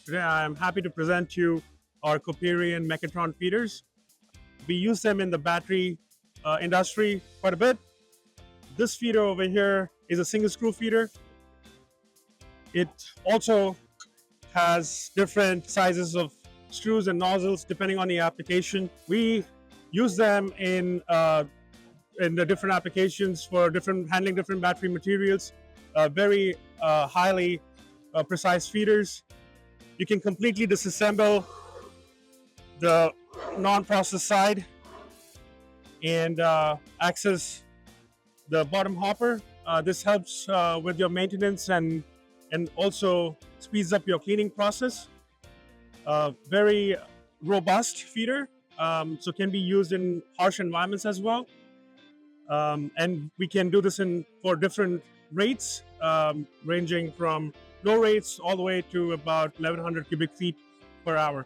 Today I am happy to present to you our Coperion MechaTron feeders. We use them in the battery industry quite a bit. This feeder over here is a single screw feeder. It also has different sizes of screws and nozzles depending on the application. We use them in the different applications for handling different battery materials. Very highly precise feeders. You can completely disassemble the non-processed side and access the bottom hopper. This helps with your maintenance and also speeds up your cleaning process. Very robust feeder, so can be used in harsh environments as well. And we can do this for different rates, ranging from low rates all the way to about 1100 cubic feet per hour.